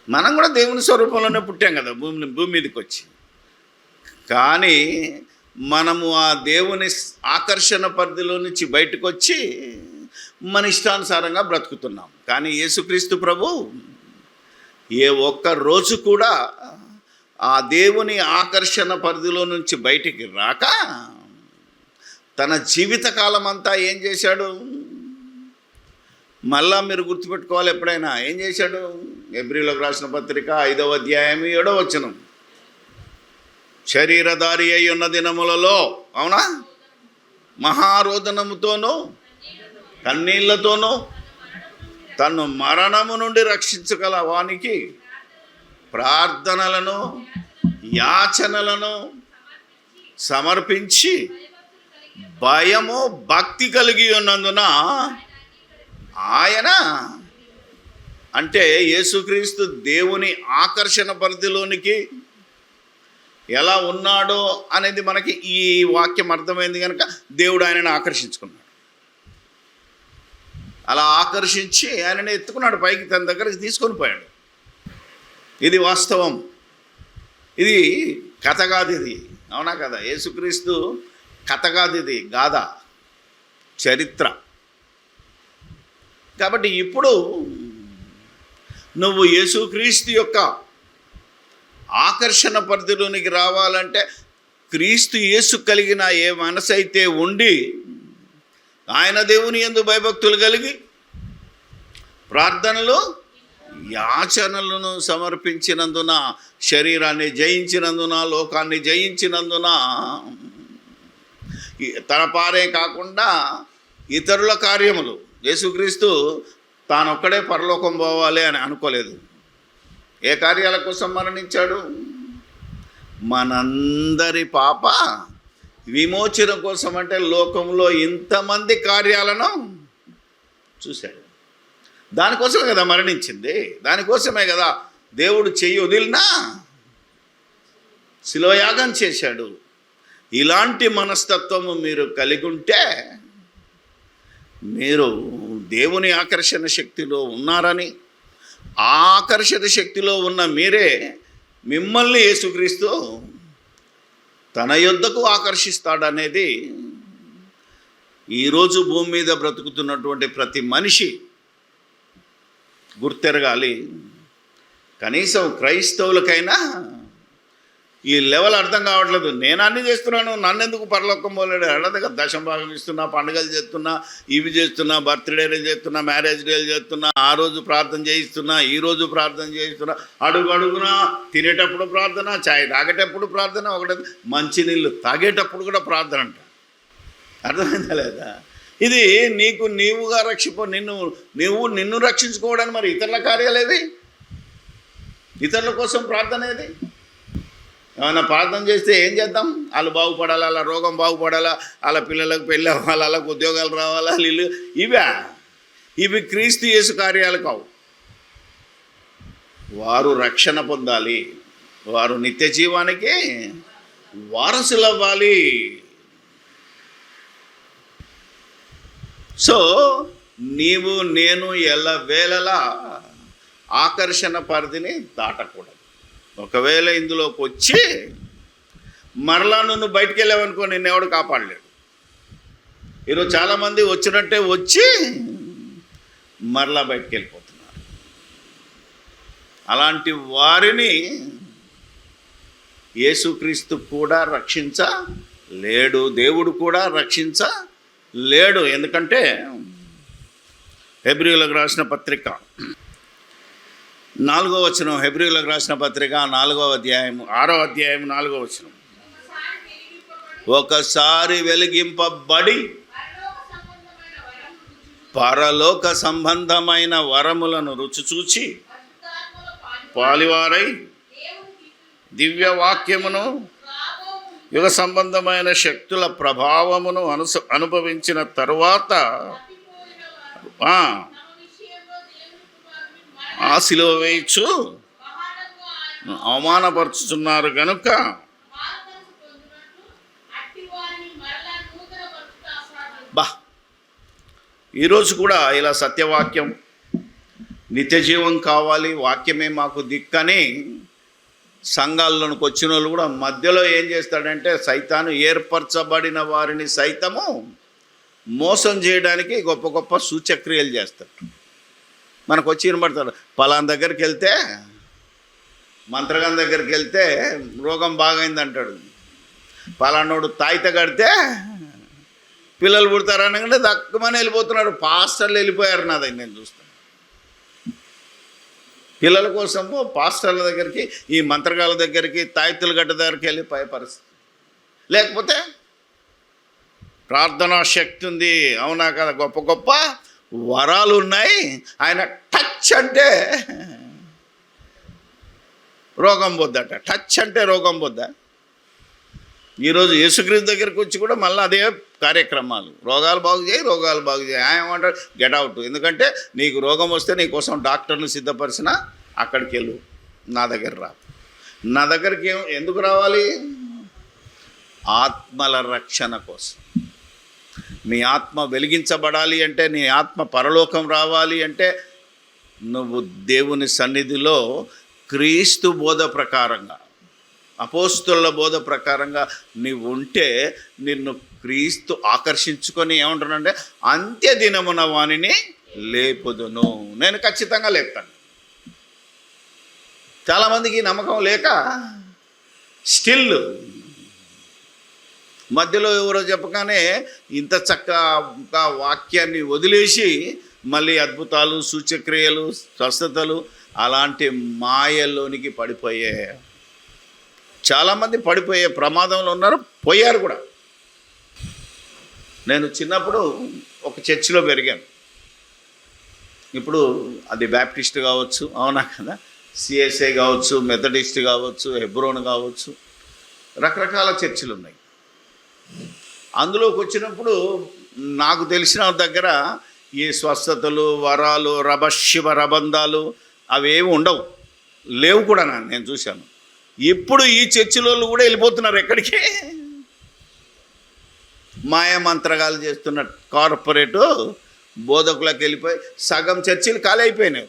మనం కూడా దేవుని స్వరూపంలోనే పుట్టాం కదా, భూమి మీదకి వచ్చి. కానీ మనము ఆ దేవుని ఆకర్షణ పరిధిలో నుంచి బయటకు వచ్చి మన ఇష్టానుసారంగా బ్రతుకుతున్నాం. కానీ యేసుక్రీస్తు ప్రభు ఏ ఒక్క రోజు కూడా ఆ దేవుని ఆకర్షణ పరిధిలో నుంచి బయటికి రాక తన జీవితకాలం అంతా ఏం చేశాడు? మళ్ళా మీరు గుర్తుపెట్టుకోవాలి, ఎప్పుడైనా ఏం చేశాడు? హెబ్రీయులకు రాసిన పత్రిక 5వ అధ్యాయం 7వ వచనం, శరీరధారి అయి ఉన్న దినములలో, అవునా, మహారోదనముతోనూ కన్నీళ్లతోనూ తను మరణము నుండి రక్షించగల వానికి ప్రార్థనలను యాచనలను సమర్పించి భయము భక్తి కలిగి ఉన్నందున ఆయన, అంటే యేసుక్రీస్తు దేవుని ఆకర్షణ పరిధిలోనికి ఎలా ఉన్నాడో అనేది మనకి ఈ వాక్యం అర్థమైంది కనుక దేవుడు ఆయనను ఆకర్షించుకున్నాడు. అలా ఆకర్షించి ఆయనని ఎత్తుకున్నాడు, పైకి తన దగ్గరికి తీసుకొని పోయాడు. ఇది వాస్తవం, ఇది కథ కాదు, ఇది అవునా కదా? యేసుక్రీస్తు కథ కాదు, ఇది గాథ, చరిత్ర. కాబట్టి ఇప్పుడు నువ్వు యేసుక్రీస్తు యొక్క ఆకర్షణ పరిధిలోనికి రావాలంటే క్రీస్తు యేసు కలిగిన ఏ మనసు అయితే ఉండి ఆయన దేవుని యందు భయభక్తులు కలిగి ప్రార్థనలు యాచనలను సమర్పించినందున, శరీరాన్ని జయించినందున, లోకాన్ని జయించినందున, తన పారే కాకుండా ఇతరుల కార్యములు, యేసుక్రీస్తు తానొక్కడే పరలోకం పోవాలి అని అనుకోలేదు. ఏ కార్యాల కోసం మరణించాడు? మనందరి పాప విమోచన కోసం. అంటే లోకంలో ఇంతమంది కార్యాలను చూశాడు, దానికోసమే కదా మరణించింది, దానికోసమే కదా దేవుడు చెయ్యి వదిలినా శిలోయాగం చేశాడు. ఇలాంటి మనస్తత్వము మీరు కలిగి ఉంటే మీరు దేవుని ఆకర్షణ శక్తిలో ఉన్నారని, ఆ ఆకర్షణ శక్తిలో ఉన్న మీరే మిమ్మల్ని యేసుక్రీస్తు తన యొద్దకు ఆకర్షిస్తాడనేది ఈరోజు భూమి మీద బ్రతుకుతున్నటువంటి ప్రతి మనిషి గుర్తెరగాలి. కనీసం క్రైస్తవులకైనా ఈ లెవెల్ అర్థం కావట్లేదు. నేను అన్నీ చేస్తున్నాను, నన్నెందుకు పరలోకం పోలేడు? అడగ దశంభాగం ఇస్తున్నా, పండుగలు చేస్తున్నా, ఇవి చేస్తున్నా, బర్త్డేలు చేస్తున్నా, మ్యారేజ్ డేలు చేస్తున్నా, ఆ రోజు ప్రార్థన చేయిస్తున్నా, ఈరోజు ప్రార్థన చేయిస్తున్నా, అడుగు అడుగునా తినేటప్పుడు ప్రార్థన, చాయ్ తాగేటప్పుడు ప్రార్థన, ఒకటి మంచినీళ్ళు తాగేటప్పుడు కూడా ప్రార్థన అంట. అర్థమైందా లేదా? ఇది నీకు నీవుగా నిన్ను రక్షించుకోవడానికి. మరి ఇతరుల కార్యాలేవి? ఇతరుల కోసం ప్రార్థన ఏది? ఏమైనా ప్రార్థన చేస్తే ఏం చేద్దాం? వాళ్ళు బాగుపడాలా, వాళ్ళ రోగం బాగుపడాలా, వాళ్ళ పిల్లలకు పెళ్ళి అవ్వాలి, వాళ్ళకు ఉద్యోగాలు రావాలా, వీళ్ళు ఇవి క్రీస్తు యేసు కార్యాలు కావు. వారు రక్షణ పొందాలి, వారు నిత్య జీవానికి వారసులు అవ్వాలి. సో నీవు నేను ఎల్లవేళలా ఆకర్షణ పరిధిని దాటకూడదు. ఒకవేళ ఇందులోకి వచ్చి మరలా నువ్వు బయటికి వెళ్ళావనుకో, నిన్ను ఎవడు కాపాడలేడు. ఈరోజు చాలామంది వచ్చినట్టే వచ్చి మరలా బయటికి వెళ్ళిపోతున్నారు. అలాంటి వారిని యేసుక్రీస్తు కూడా రక్షించలేడు, దేవుడు కూడా రక్షించలేడు. ఎందుకంటే హెబ్రీయులకు రాసిన పత్రిక 4వ వచనం, హెబ్రీయులకు రాసిన పత్రిక 4వ అధ్యాయం 6వ అధ్యాయం 4వ వచనం, ఒకసారి వెలిగింపబడి పరలోక సంబంధమైన వరములను రుచి చూచి పాలివారై దివ్య వాక్యమును యుగ సంబంధమైన శక్తుల ప్రభావమును అనుభవించిన తరువాత ఆ సిలువ వేయచ్చు అవమానపరుచుతున్నారు కనుక ఈరోజు కూడా ఇలా సత్యవాక్యం, నిత్య జీవం కావాలి, వాక్యమే మాకు దిక్కని సంఘాల్లోనికి వచ్చిన వాళ్ళు కూడా మధ్యలో ఏం చేస్తాడంటే సైతాను ఏర్పరచబడిన వారిని సైతము మోసం చేయడానికి గొప్ప గొప్ప సూచక్రియలు చేస్తాడు. మనకు వచ్చి వినబడతాడు, పలానా దగ్గరికి వెళ్తే, మంత్రగాని దగ్గరికి వెళ్తే రోగం బాగైంది అంటాడు. పలానోడు తాయిత కడితే పిల్లలు పుడతారు అనగానే దక్కమని వెళ్ళిపోతున్నాడు. పాస్టర్లు వెళ్ళిపోయారు నా దగ్గర, నేను చూస్తాను. పిల్లల కోసము పాస్టర్ల దగ్గరికి, ఈ మంత్రగాల దగ్గరికి, తాయితుల గడ్డ దగ్గరికి వెళ్ళిపోయే పరిస్థితి. లేకపోతే ప్రార్థనా శక్తి ఉంది, అవునా కదా, గొప్ప గొప్ప వరాలు ఉన్నాయి, ఆయన టచ్ అంటే రోగం పోద్దట. టచ్ అంటే రోగం పోద్దా? ఈరోజు యేసుక్రీస్తు దగ్గరికి వచ్చి కూడా మళ్ళీ అదే కార్యక్రమాలు, రోగాలు బాగు చేయి, రోగాలు బాగు చేయి. ఆయన ఏమంటాడు, గెట్ అవుట్. ఎందుకంటే నీకు రోగం వస్తే నీకోసం డాక్టర్ని సిద్ధపరిచిన అక్కడికి వెళ్ళు, నా దగ్గర రా. నా దగ్గరికి ఎందుకు రావాలి? ఆత్మల రక్షణ కోసం. నీ ఆత్మ వెలిగించబడాలి అంటే, నీ ఆత్మ పరలోకం రావాలి అంటే, నువ్వు దేవుని సన్నిధిలో క్రీస్తు బోధ ప్రకారంగా, అపోస్తుల బోధ ప్రకారంగా నీవు ఉంటే నిన్ను క్రీస్తు ఆకర్షించుకొని ఏమంటున్నాడంటే, అంత్య దినమున వానిని లేపుదును. నేను ఖచ్చితంగా లేపుతాను. చాలామందికి నమ్మకం లేక స్టిల్ మధ్యలో ఎవరో చెప్పగానే ఇంత చక్కగా వాక్యాన్ని వదిలేసి మళ్ళీ అద్భుతాలు, సూచక్రియలు, స్వస్థతలు అలాంటి మాయల్లోనికి పడిపోయే చాలామంది పడిపోయే ప్రమాదంలో ఉన్నారు, పోయారు కూడా. నేను చిన్నప్పుడు ఒక చర్చిలో పెరిగాను. ఇప్పుడు అది బ్యాప్టిస్ట్ కావచ్చు, అవునా కదా, సిఎస్ఐ కావచ్చు, మెథడిస్ట్ కావచ్చు, హెబ్రోన్ కావచ్చు, రకరకాల చర్చిలు ఉన్నాయి. అందులోకి వచ్చినప్పుడు నాకు తెలిసిన దగ్గర ఈ స్వస్థతలు, వరాలు, శివ రబంధాలు అవేమి ఉండవు, లేవు కూడా. నేను చూశాను. ఇప్పుడు ఈ చర్చిలో కూడా వెళ్ళిపోతున్నారు ఎక్కడికి, మాయమంత్రగాలు చేస్తున్న కార్పొరేటు బోధకులకు వెళ్ళిపోయి సగం చర్చిలు ఖాళీ అయిపోయినాయి.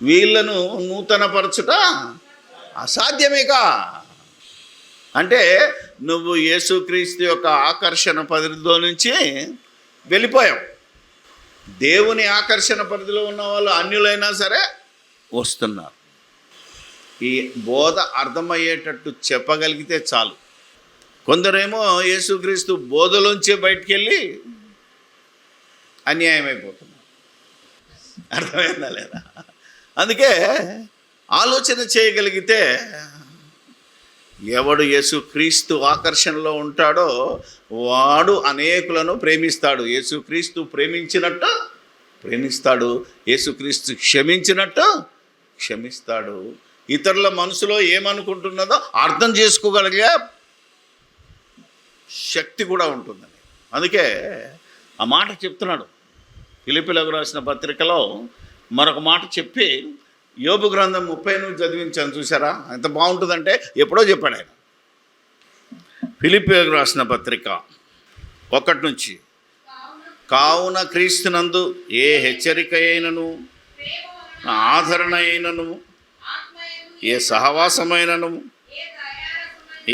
వీళ్ళను నూతనపరచుట అసాధ్యమేగా. అంటే నువ్వు యేసుక్రీస్తు యొక్క ఆకర్షణ పరిధిలో నుంచి వెళ్ళిపోయావు. దేవుని ఆకర్షణ పరిధిలో ఉన్న వాళ్ళు అన్యులైనా సరే వస్తున్నారు. ఈ బోధ అర్థమయ్యేటట్టు చెప్పగలిగితే చాలు. కొందరేమో యేసుక్రీస్తు బోధలోంచే బయటికి వెళ్ళి అన్యాయం అయిపోతున్నారు. అర్థమైందా లేదా? అందుకే ఆలోచన చేయగలిగితే ఎవడు యేసుక్రీస్తు ఆకర్షణలో ఉంటాడో వాడు అనేకులను ప్రేమిస్తాడు. యేసుక్రీస్తు ప్రేమించినట్టు ప్రేమిస్తాడు, యేసుక్రీస్తు క్షమించినట్టు క్షమిస్తాడు. ఇతరుల మనసులో ఏమనుకుంటున్నదో అర్థం చేసుకోగలిగే శక్తి కూడా ఉంటుందని. అందుకే ఆ మాట చెప్తున్నాడు. ఫిలిప్పీలకు రాసిన పత్రికలో మరొక మాట చెప్పి, యోబు గ్రంథం 30 చదివించాను, చూసారా ఎంత బాగుంటుందంటే. ఎప్పుడో చెప్పాడు ఆయన. ఫిలిప్పీలకు రాసిన పత్రిక 1 కావున క్రీస్తునందు ఏ హెచ్చరిక అయినను, ఆదరణ అయినను, ఏ సహవాసమైనను,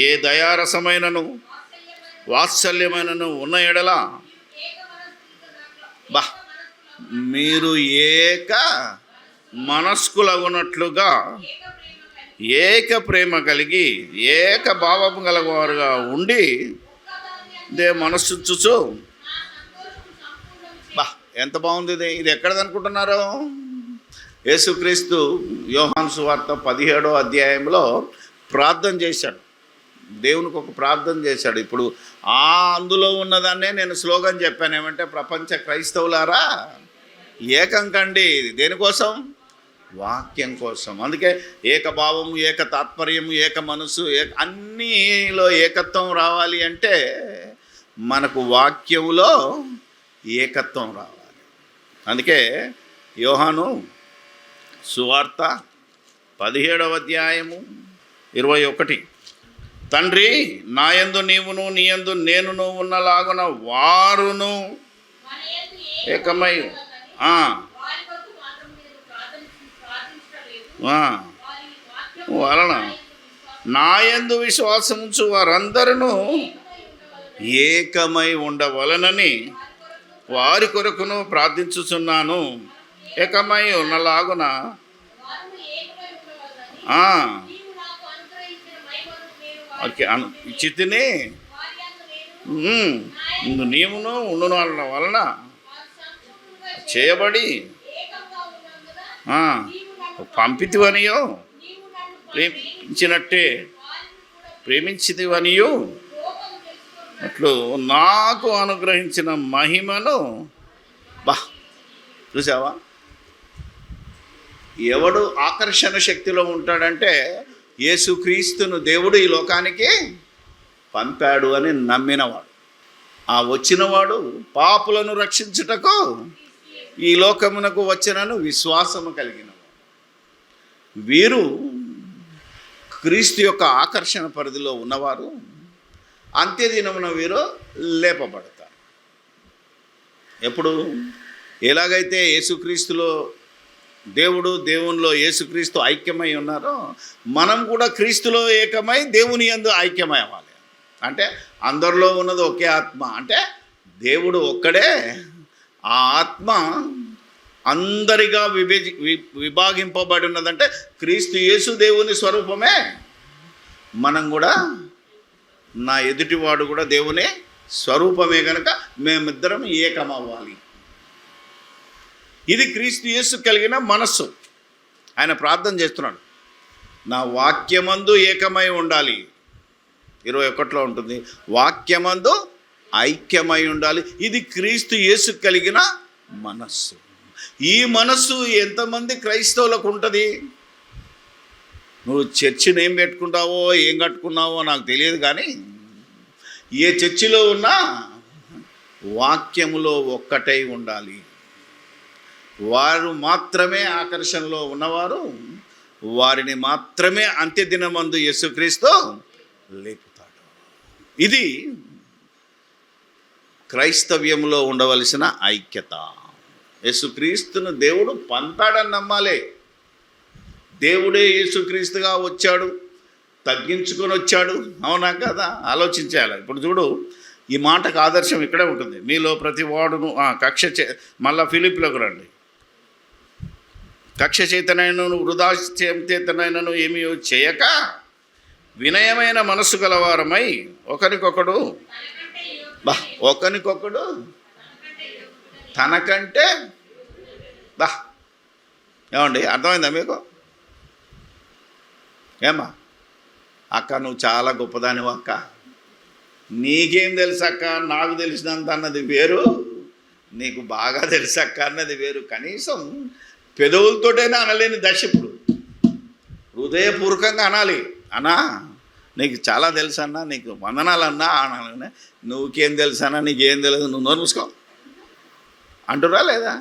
ఏ దయారసమైనను, వాత్సల్యమైనను ఉన్న ఎడల మీరు ఏక మనస్కులగునట్లుగా ఏక ప్రేమ కలిగి ఏక భావము గలవారుగా ఉండి మనస్సుచ్చు. ఎంత బాగుంది ఇది. ఇది ఎక్కడదనుకుంటున్నారు? యేసుక్రీస్తు యోహాను సువార్త 17వ అధ్యాయంలో ప్రార్థన చేశాడు. దేవునికి ఒక ప్రార్థన చేశాడు. ఇప్పుడు అందులో ఉన్నదాన్నే నేను స్లోగన్ చెప్పాను. ఏమంటే, ప్రపంచ క్రైస్తవులారా ఏకం కండి. దేనికోసం? వాక్యం కోసం. అందుకే ఏకభావము, ఏక తాత్పర్యము, ఏక మనసు, అన్నిలో ఏకత్వం రావాలి అంటే మనకు వాక్యములో ఏకత్వం రావాలి. అందుకే యోహాను సువార్త 17వ అధ్యాయము 21 తండ్రి నాయందు నీవును నీయందు నేనును ఉన్నలాగున వారును ఏకమై వలన నా యందు విశ్వాసముంచు వారందరూ ఏకమై ఉండవలనని వారి కొరకును ప్రార్థించుచున్నాను. ఏకమై ఉన్నలాగున వారికి చితిని నీవును ఉండును వలన చేయబడి పంపితివనియో ప్రేమించితివనియో అట్లు నాకు అనుగ్రహించిన మహిమను చూసావా? ఎవడు ఆకర్షణ శక్తిలో ఉంటాడంటే యేసుక్రీస్తును దేవుడు ఈ లోకానికి పంపాడు అని నమ్మినవాడు. ఆ వచ్చినవాడు పాపులను రక్షించుటకు ఈ లోకమునకు వచ్చినను విశ్వాసము కలిగినవాడు. వీరు క్రీస్తు యొక్క ఆకర్షణ పరిధిలో ఉన్నవారు. అంత్యదినమున వీరు లేపబడతారు. ఎప్పుడు? ఎలాగైతే యేసుక్రీస్తులో దేవునిలో యేసుక్రీస్తు ఐక్యమై ఉన్నారో మనం కూడా క్రీస్తులో ఏకమై దేవుని యందు ఐక్యమై అవ్వాలి. అంటే అందరిలో ఉన్నది ఒకే ఆత్మ, అంటే దేవుడు ఒక్కడే. ఆ ఆత్మ అందరిగా విభాగింపబడి ఉన్నదంటే క్రీస్తు యేసు దేవుని స్వరూపమే. మనం కూడా నా ఎదుటివాడు కూడా దేవుని స్వరూపమే కనుక మేమిద్దరం ఏకమవ్వాలి. ఇది క్రీస్తు యేసు కలిగిన మనస్సు. ఆయన ప్రార్థన చేస్తున్నాడు, నా వాక్యమందు ఏకమై ఉండాలి. 21లో ఉంటుంది, వాక్యమందు ఐక్యమై ఉండాలి. ఇది క్రీస్తు యేసు కలిగిన మనస్సు. ఈ మనస్సు ఎంతమంది క్రైస్తవులకు ఉంటుంది? నువ్వు చర్చిని ఏం పెట్టుకుంటావో ఏం కట్టుకున్నావో నాకు తెలియదు, కానీ ఏ చర్చిలో ఉన్నా వాక్యములో ఒక్కటై ఉండాలి. వారు మాత్రమే ఆకర్షణలో ఉన్నవారు, వారిని మాత్రమే అంత్యదినమందు యేసుక్రీస్తు లేపుతాడు. ఇది క్రైస్తవ్యంలో ఉండవలసిన ఐక్యత. యేసుక్రీస్తును దేవుడు పంపాడని నమ్మాలి. దేవుడే యేసుక్రీస్తుగా వచ్చాడు, తగ్గించుకొని వచ్చాడు. అవునా కదా? ఆలోచించాలి. ఇప్పుడు చూడు, ఈ మాటకు ఆదర్శం ఇక్కడే ఉంటుంది. మీలో ప్రతి వాడును మళ్ళా ఫిలిప్లోకి రండి. కక్ష చేతనైనను వృధా చేతనైనను ఏమీ చేయక వినయమైన మనస్సు గలవారమై ఒకరికొకడు తనకంటే ఏమండి, అర్థమైందా మీకు? ఏమ్మా అక్క, నువ్వు చాలా గొప్పదానివి అక్క, నీకేం తెలుసు అక్క, నాకు తెలిసినంత అన్నది వేరు, నీకు బాగా తెలుసు అక్క అన్నది వేరు. కనీసం పెదవులతోటైనా అనలేని దశ ఇప్పుడు హృదయపూర్వకంగా అనాలి. అన్నా నీకు చాలా తెలుసు అన్నా, నీకు వందనాలన్నా అనాలన్నా. నువ్వుకేం తెలుసు అన్నా, నీకేం తెలియదు, నువ్వు నోరు మూసుకో అంటురా లేదా?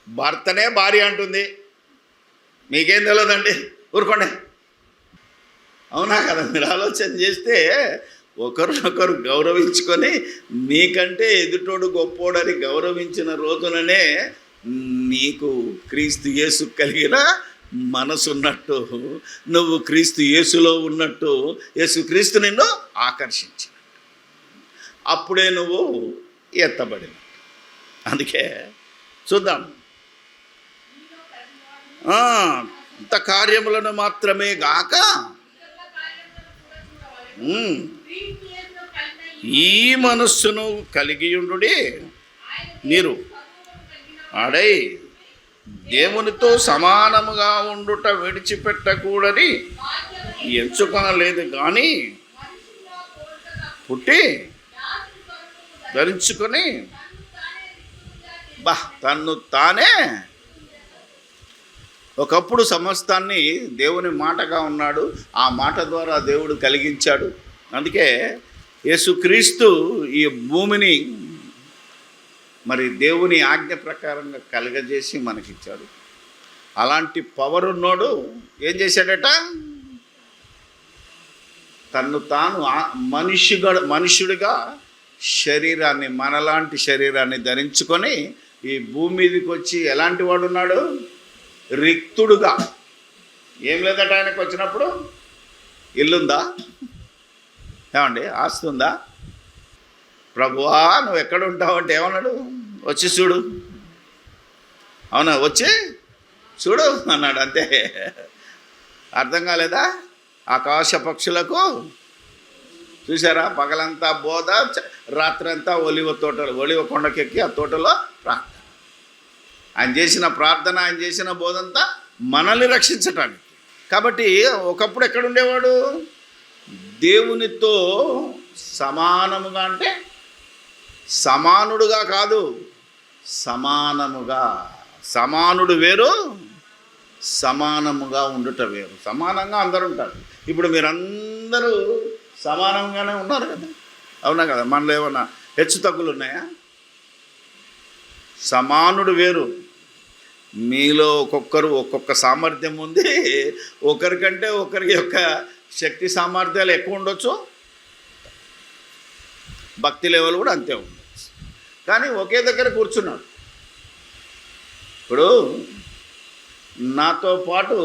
భర్తనే భార్య అంటుంది, మీకేం తెలియదండి, ఊరుకోండి. అవునా కదా? మీరు ఆలోచన చేస్తే ఒకరినొకరు గౌరవించుకొని నీకంటే ఎదుటోడు గొప్పోడని గౌరవించిన రోజుననే నీకు క్రీస్తు యేసు కలిగిన మనసు ఉన్నట్టు, నువ్వు క్రీస్తు యేసులో ఉన్నట్టు యేసుక్రీస్తు నిన్ను ఆకర్షించినట్టు, అప్పుడే నువ్వు ఎత్తబడిన. అందుకే చూద్దాం, ఇంత కార్యములను మాత్రమే గాక ఈ మనస్సును కలిగియుండుడి మీరు ఆడై దేవునితో సమానముగా ఉండుట విడిచిపెట్టకూడని ఎంచుకొనలేదు, కానీ పుట్టి ధరించుకొని తన్ను తానే. ఒకప్పుడు సమస్తాన్ని దేవుని మాటగా ఉన్నాడు, ఆ మాట ద్వారా దేవుడు కలిగించాడు. అందుకే యేసుక్రీస్తు ఈ భూమిని మరి దేవుని ఆజ్ఞ ప్రకారంగా కలగజేసి మనకిచ్చాడు. అలాంటి పవర్ ఉన్నోడు ఏం చేశాడట? తన్ను తాను మనుష్యుడిగా శరీరాన్ని, మనలాంటి శరీరాన్ని ధరించుకొని ఈ భూమి మీదకి వచ్చి ఎలాంటి వాడు ఉన్నాడు? రిక్తుడుగా. ఏం లేదట ఆయనకు వచ్చినప్పుడు? ఇల్లుందా? ఏమండి, ఆస్తి ఉందా? ప్రభువా నువ్వు ఎక్కడ ఉంటావు అంటే ఏమన్నాడు? వచ్చి చూడు. అవునా, వచ్చి చూడు అన్నాడు, అంతే. అర్థం కాలేదా? ఆకాశ పక్షులకు చూసారా, పగలంతా బోధ, రాత్రంతా ఒలివ కొండకెక్కి ఆ తోటలో ప్రార్థన. ఆయన చేసిన ప్రార్థన, ఆయన చేసిన బోధంతా మనల్ని రక్షించటానికి. కాబట్టి ఒకప్పుడు ఎక్కడుండేవాడు? దేవునితో సమానముగా, అంటే సమానుడుగా కాదు, సమానముగా. సమానుడు వేరు, సమానముగా ఉండుట వేరు. సమానంగా అందరూ ఉంటారు. ఇప్పుడు మీరందరూ సమానంగానే ఉన్నారు కదా, అవునా కదా? మనలో ఏమన్నా హెచ్చు తగ్గులు ఉన్నాయా? సమానుడు వేరు. మీలో ఒక్కొక్క సామర్థ్యం ఉంది. ఒకరికంటే ఒకరి యొక్క శక్తి సామర్థ్యాలు ఎక్కువ ఉండొచ్చు, భక్తి లెవెల్ కూడా అంతే ఉండొచ్చు. కానీ ఒకే దగ్గర కూర్చున్నాడు. ఇప్పుడు నాతో పాటు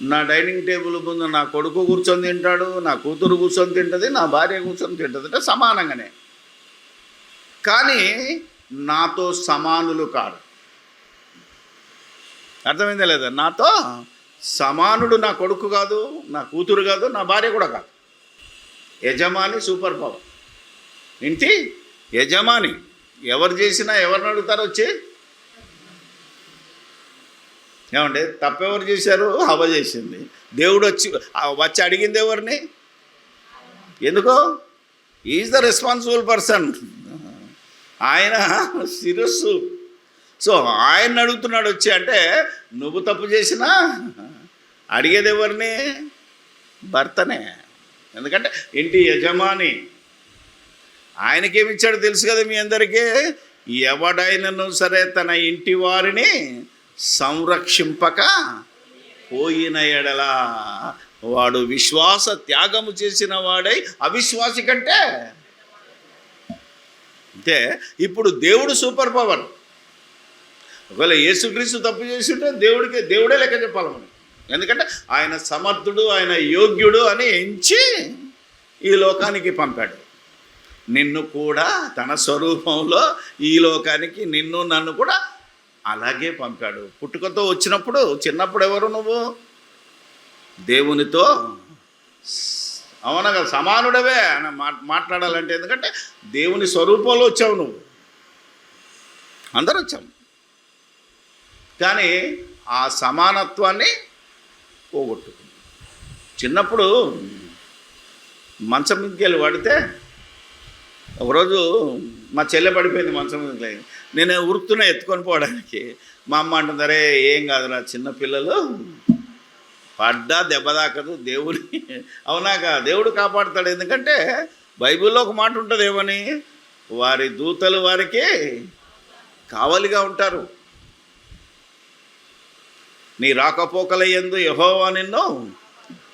నా డైనింగ్ టేబుల్ ముందు నా కొడుకు కూర్చొని తింటాడు, నా కూతురు కూర్చొని తింటుంది, నా భార్య కూర్చొని తింటుంది, అంటే సమానంగానే. కానీ నాతో సమానులు కాదు. అర్థమైందా లేదా? నాతో సమానుడు నా కొడుకు కాదు, నా కూతురు కాదు, నా భార్య కూడా కాదు. యజమాని సూపర్ పవర్. ఇంటి యజమాని. ఎవరు చేసినా ఎవరిని అడుగుతారు వచ్చి? ఏమండి, తప్పెవరు చేశారు? హవ్వ చేసింది. దేవుడు వచ్చి అడిగింది ఎవరిని? ఎందుకో? Is the responsible person. ఆయన శిరస్సు. సో ఆయన అడుగుతున్నాడు వచ్చి. అంటే నువ్వు తప్పు చేసినా అడిగేది ఎవరిని? భర్తనే. ఎందుకంటే ఇంటి యజమాని. ఆయనకేమిచ్చాడు తెలుసు కదా మీ అందరికీ. ఎవడైనను సరే తన ఇంటి వారిని సంరక్షింపక పోయిన ఎడల వాడు విశ్వాస త్యాగము చేసిన వాడై అవిశ్వాసి కంటే. అంటే ఇప్పుడు దేవుడు సూపర్ పవర్. ఒకవేళ యేసుక్రీస్తు తప్పు చేసి ఉంటే దేవుడే లెక్క చెప్పాలి మనం. ఎందుకంటే ఆయన సమర్థుడు, ఆయన యోగ్యుడు అని ఎంచి ఈ లోకానికి పంపాడు. నిన్ను కూడా తన స్వరూపంలో ఈ లోకానికి నిన్ను నన్ను కూడా అలాగే పంపాడు. పుట్టుకతో వచ్చినప్పుడు, చిన్నప్పుడు ఎవరు నువ్వు? దేవునితో అవునా కదా, సమానుడవే అని మాట్లాడాలంటే. ఎందుకంటే దేవుని స్వరూపంలో వచ్చావు నువ్వు. అందరూ వచ్చాం. కానీ ఆ సమానత్వాన్ని పోగొట్టుకుంది. చిన్నప్పుడు మంచం మీదకి వెళ్ళి పడితే ఒకరోజు మా చెల్లె పడిపోయింది మంచం మీదకి. నేను ఉరుకుతున్నా ఎత్తుకొని పోవడానికి. మా అమ్మ అంటుంది, అరే ఏం కాదురా, చిన్నపిల్లలు పడ్డా దెబ్బ దాకదు, దేవుని అవునాక దేవుడు కాపాడుతాడు. ఎందుకంటే బైబిల్లో ఒక మాట ఉంటుంది, ఏమని? వారి దూతలు వారికి కావలిగా ఉంటారు. నీ రాకపోకలయందు యెహోవా నిన్ను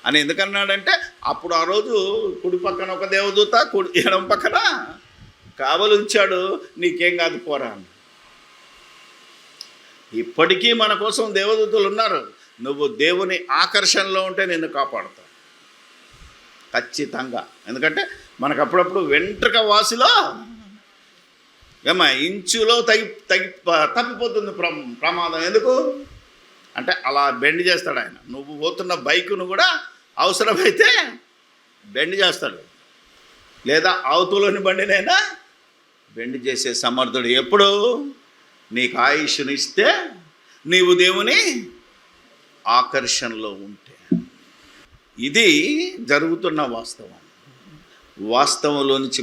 అని ఎందుకన్నాడంటే, అప్పుడు ఆ రోజు కుడి పక్కన ఒక దేవదూత, ఎడమ పక్కన కావలి ఉంచాడు. నీకేం కాదు పోరా అని. ఇప్పటికీ మన కోసం దేవదూతలు ఉన్నారు. నువ్వు దేవుని ఆకర్షణలో ఉంటే నిన్ను కాపాడుతావు ఖచ్చితంగా. ఎందుకంటే మనకు అప్పుడప్పుడు వెంట్రుక వాసిలో ఇంచులో తప్పిపోతుంది ప్రమాదం. ఎందుకు అంటే అలా బెండ్ చేస్తాడు ఆయన. నువ్వు పోతున్న బైకును కూడా అవసరమైతే బెండ్ చేస్తాడు, లేదా అవతలోని బండినైనా బెండ్ చేసే సమర్థుడు. ఎప్పుడు? నీకు ఆయుష్నిస్తే, నీవు దేవుని ఆకర్షణలో ఉంటే. ఇది జరుగుతున్న వాస్తవం. వాస్తవంలో నుంచి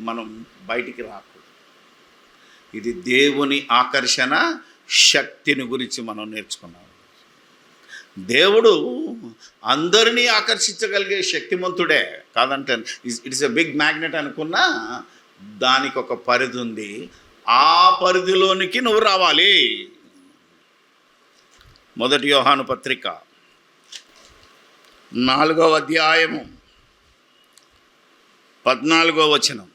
మనం బయటికి రాకూడదు. ఇది దేవుని ఆకర్షణ శక్తిని గురించి మనం నేర్చుకున్నాం. దేవుడు అందరినీ ఆకర్షించగలిగే శక్తిమంతుడే. కాదంటే it is a big magnet అనుకున్నా దానికి ఒక పరిధి ఉంది. ఆ పరిధిలోనికి నువ్వు రావాలి. 1 యోహాను పత్రిక 4వ అధ్యాయము 14వ వచనం.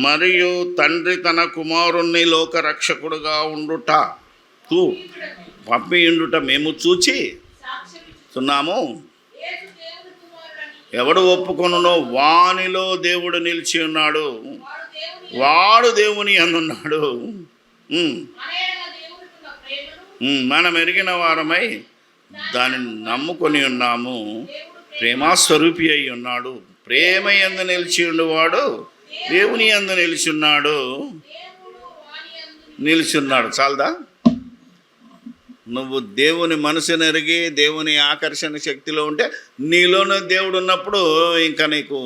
మరియు తండ్రి తన కుమారుణ్ణి లోకరక్షకుడుగా పంపియుండుట మేము చూచి చున్నాము. ఎవడు ఒప్పుకొనునో వానిలో దేవుడు నిలిచి ఉన్నాడు, వాడు దేవుని అందున్నాడు. మనం ఎరిగిన వారమై దానిని నమ్ముకొని ఉన్నాము. ప్రేమాస్వరూపి అయి ఉన్నాడు. ప్రేమ యందు నిలిచి ఉండేవాడు దేవుని యందు నిలిచున్నాడు. చాలదా? నువ్వు దేవుని మనసును ఎరిగి దేవుని ఆకర్షణ శక్తిలో ఉంటే నీలోనే దేవుడు ఉన్నప్పుడు ఇంకా నీకు,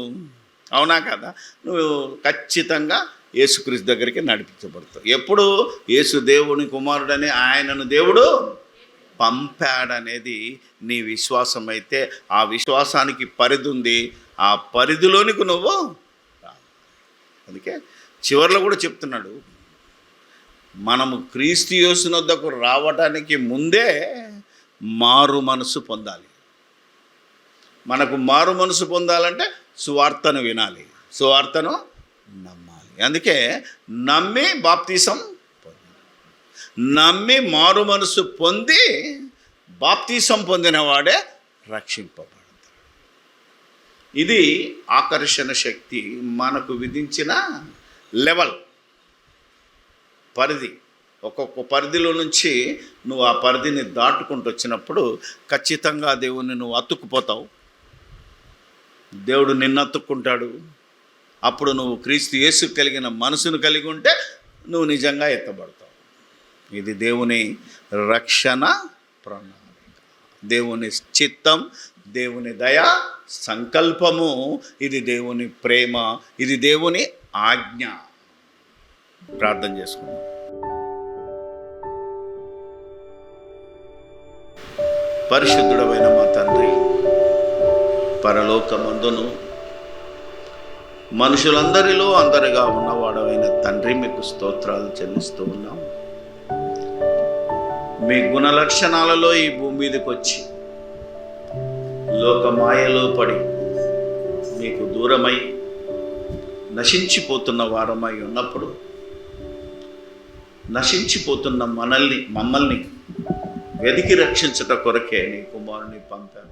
అవునా కదా, నువ్వు ఖచ్చితంగా యేసుక్రీస్తు దగ్గరికి నడిపించబడతావు. ఎప్పుడు యేసు దేవుని కుమారుడని ఆయనను దేవుడు పంపాడనేది నీ విశ్వాసం అయితే ఆ విశ్వాసానికి పరిధి ఉంది. ఆ పరిధిలోనికి నువ్వు అందుకే చివరిలో కూడా చెప్తున్నాడు, మనము క్రీస్తు యేసు వద్దకు రావడానికి ముందే మారు మనసు పొందాలి. మనకు మారు మనసు పొందాలంటే సువార్తను వినాలి, సువార్తను నమ్మాలి. అందుకే నమ్మి బాప్తీసం పొందాలి. నమ్మి మారు మనసు పొంది బాప్తీసం పొందిన వాడే రక్షింపబడతాడు. ఇది ఆకర్షణ శక్తి మనకు విధించిన లెవెల్, పరిధి. ఒక్కొక్క పరిధిలో నుంచి నువ్వు ఆ పరిధిని దాటుకుంటూ వచ్చినప్పుడు ఖచ్చితంగా దేవుణ్ణి నువ్వు అతుక్కుపోతావు. దేవుడు నిన్ను అతుక్కుంటాడు. అప్పుడు నువ్వు క్రీస్తు యేసు కలిగిన మనసును కలిగి ఉంటే నువ్వు నిజంగా ఎత్తబడతావు. ఇది దేవుని రక్షణ ప్రణాళిక, దేవుని చిత్తం, దేవుని దయ సంకల్పము, ఇది దేవుని ప్రేమ, ఇది దేవుని ఆజ్ఞ. ప్రార్థన చేసుకుందాం. పరిశుద్ధుడమైన మా తండ్రి, పరలోకమందును మనుషులందరిలో అందరిగా ఉన్నవాడవైన తండ్రి, మీకు స్తోత్రాలు చెల్లిస్తూ ఉన్నాం. మీ గుణ లక్షణాలలో ఈ భూమి మీదకి వచ్చి లోకమాయలో పడి మీకు దూరమై నశించిపోతున్న వారమై ఉన్నప్పుడు నశించిపోతున్న మమ్మల్ని వెదికి రక్షించట కొరకే నీ కుమారుని పంపారు.